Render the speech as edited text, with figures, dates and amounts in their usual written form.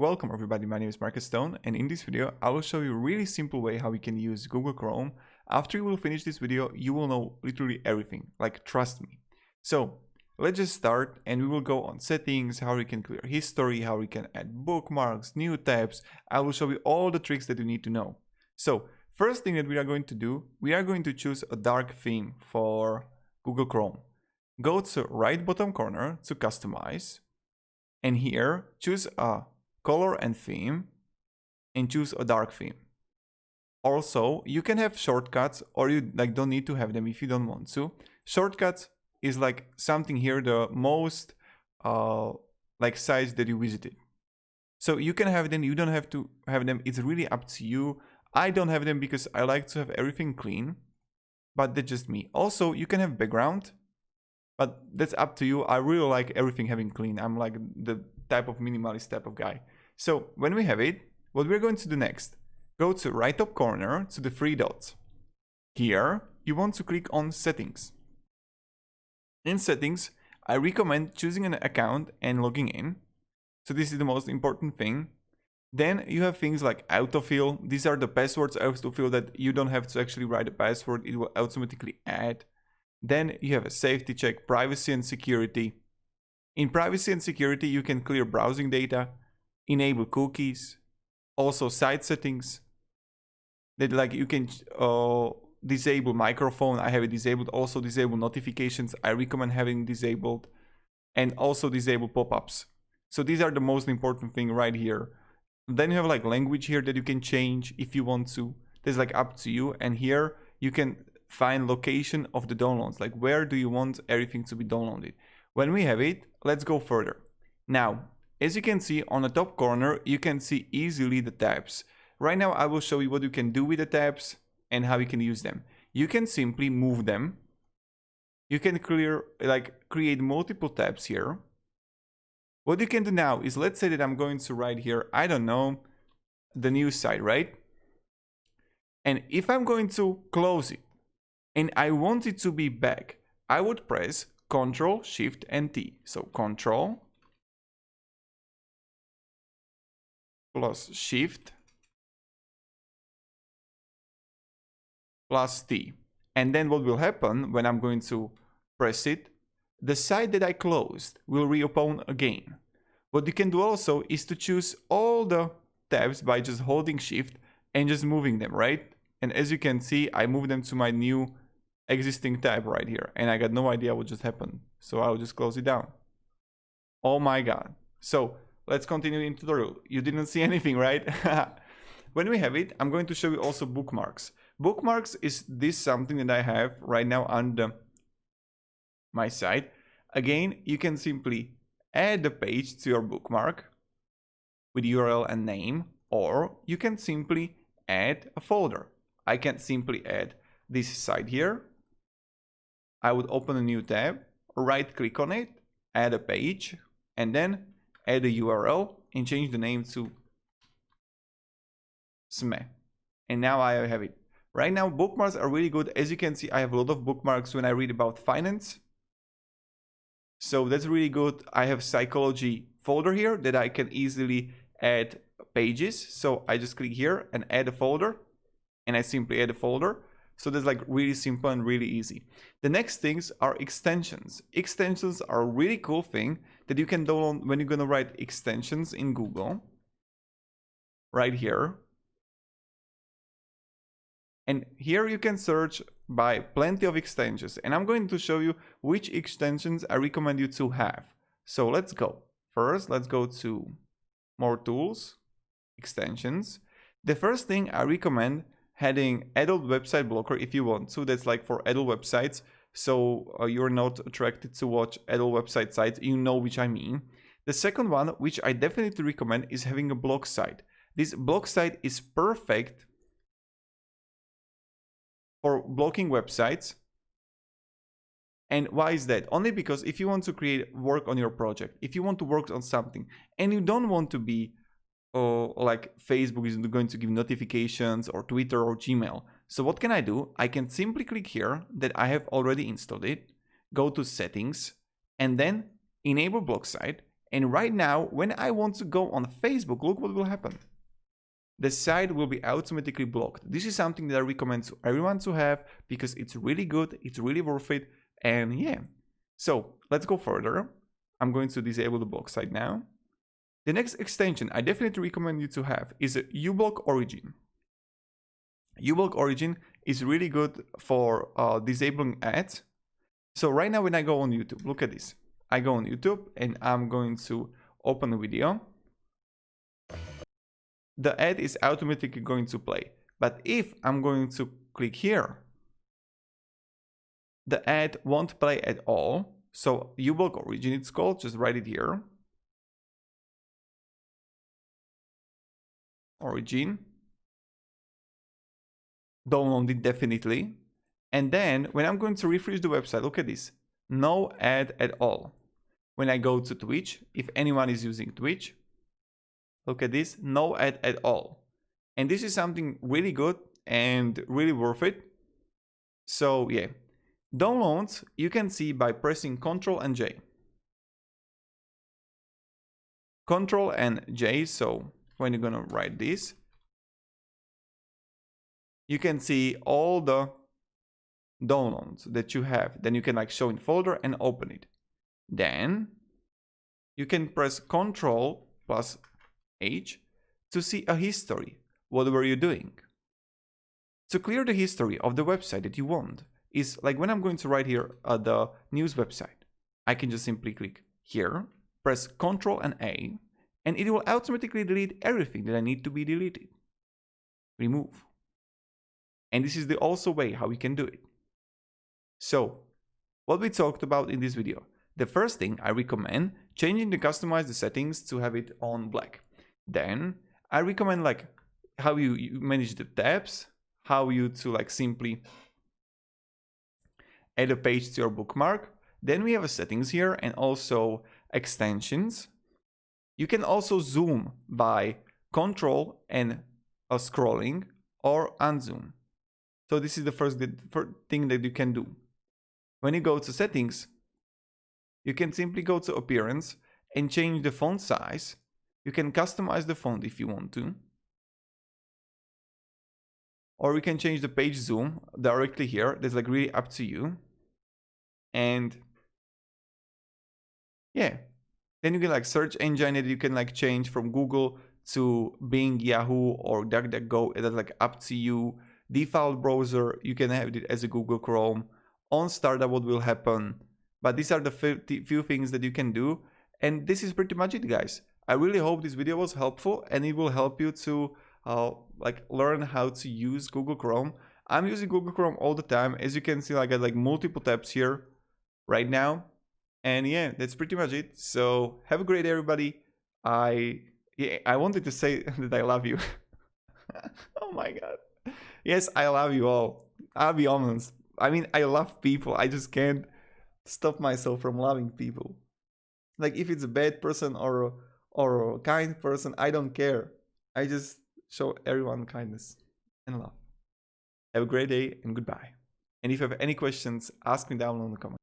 Welcome everybody, my name is Marcus Stone, and in this video I will show you a really simple way how we can use Google Chrome. After you will finish this video, you will know literally everything, like trust me. So let's just start and we will go on settings, how we can clear history, how we can add bookmarks, new tabs. I will show you all the tricks that you need to know. So first thing that we are going to do, we are going to choose a dark theme for Google Chrome. Go to right bottom corner to customize. And here, choose a color and theme and choose a dark theme. Also, you can have shortcuts or you don't need to have them if you don't want to. Shortcuts is like something here, the most sites that you visited. So you can have them, you don't have to have them. It's really up to you. I don't have them because I like to have everything clean, but that's just me. Also, you can have background, but that's up to you. I really like everything having clean. I'm like the type of minimalist type of guy. So when we have it, what we're going to do next, go to right top corner to the three dots. Here, you want to click on settings. In settings, I recommend choosing an account and logging in. So this is the most important thing. Then you have things like autofill. These are the passwords autofill that you don't have to actually write a password. It will automatically add. Then you have a safety check, privacy and security. In privacy and security, you can clear browsing data, enable cookies, also site settings. That you can disable microphone. I have it disabled. Also disable notifications. I recommend having disabled, and also disable pop-ups. So these are the most important thing right here. Then you have language here that you can change if you want to. That's up to you. And here you can find location of the downloads, where do you want everything to be downloaded. When we have it, let's go further. Now, as you can see on the top corner, you can see easily the tabs. Right now, I will show you what you can do with the tabs and how you can use them. You can simply move them. You can create multiple tabs here. What you can do now is, let's say that I'm going to write here, I don't know, the news site, right? And if I'm going to close it, and I want it to be back, I would press Ctrl, Shift, and T. So Ctrl plus Shift plus T. And then what will happen when I'm going to press it, the site that I closed will reopen again. What you can do also is to choose all the tabs by just holding Shift and just moving them, right? And as you can see, I moved them to my new existing tab right here, and I got no idea what just happened. So I'll just close it down. Oh my god. So let's continue in tutorial. You didn't see anything, right? When we have it, I'm going to show you also bookmarks. Bookmarks is this something that I have right now on my site. Again, you can simply add the page to your bookmark with URL and name, or you can simply add a folder. I can simply add this site here. I would open a new tab, right click on it, add a page, and then add a URL and change the name to SME. And now I have it. Right now, bookmarks are really good. As you can see, I have a lot of bookmarks when I read about finance. So that's really good. I have psychology folder here that I can easily add pages. So I just click here and add a folder, and I simply add a folder. So that's really simple and really easy. The next things are extensions. Extensions are a really cool thing that you can download when you're gonna write extensions in Google. Right here. And here you can search by plenty of extensions. And I'm going to show you which extensions I recommend you to have. So let's go. First, let's go to more tools, extensions. The first thing I recommend having adult website blocker if you want to. That's for adult websites, so you're not attracted to watch adult website sites. You know which I mean. The second one, which I definitely recommend, is having a blog site. This blog site is perfect for blocking websites. And why is that? Only because if you want to work on your project, if you want to work on something and you don't want to be Facebook is going to give notifications, or Twitter or Gmail. So what can I do? I can simply click here that I have already installed it, go to settings, and then enable blog site. And right now, when I want to go on Facebook, look what will happen. The site will be automatically blocked. This is something that I recommend to everyone to have because it's really good, it's really worth it, and yeah. So let's go further. I'm going to disable the block site now. The next extension I definitely recommend you to have is a uBlock Origin. uBlock Origin is really good for disabling ads. So right now when I go on YouTube, look at this. I go on YouTube and I'm going to open a video. The ad is automatically going to play. But if I'm going to click here, the ad won't play at all. So uBlock Origin it's called, just write it here. Origin. Download it definitely. And then when I'm going to refresh the website, look at this. No ad at all. When I go to Twitch, if anyone is using Twitch, look at this, no ad at all. And this is something really good and really worth it. So yeah, downloads you can see by pressing Ctrl and J. Ctrl and J, so when you're gonna write this, you can see all the downloads that you have. Then you can like show in folder and open it. Then you can press Ctrl plus H to see a history. What were you doing? To clear the history of the website that you want is like when I'm going to write here the news website, I can just simply click here, press Ctrl and A, and it will automatically delete everything that I need to be deleted. Remove. And this is the also way how we can do it. So, what we talked about in this video. The first thing I recommend changing the customize the settings to have it on black. Then I recommend like how you manage the tabs, how you to like simply add a page to your bookmark. Then we have a settings here and also extensions. You can also zoom by control and scrolling or unzoom. So this is the first thing that you can do. When you go to settings, you can simply go to appearance and change the font size. You can customize the font if you want to. Or you can change the page zoom directly here. That's like really up to you. And yeah, then you can like search engine that you can like change from Google to Bing, Yahoo, or DuckDuckGo. That's like up to you. Default browser, you can have it as a Google Chrome. On startup, what will happen? But these are the few things that you can do. And this is pretty much it, guys. I really hope this video was helpful and it will help you to like learn how to use Google Chrome. I'm using Google Chrome all the time. As you can see, I got like multiple tabs here right now. And yeah, that's pretty much it. So have a great day, everybody. I wanted to say that I love you. Oh my God. Yes, I love you all. I'll be honest. I mean, I love people. I just can't stop myself from loving people. Like if it's a bad person or a kind person, I don't care. I just show everyone kindness and love. Have a great day and goodbye. And if you have any questions, ask me down in the comments.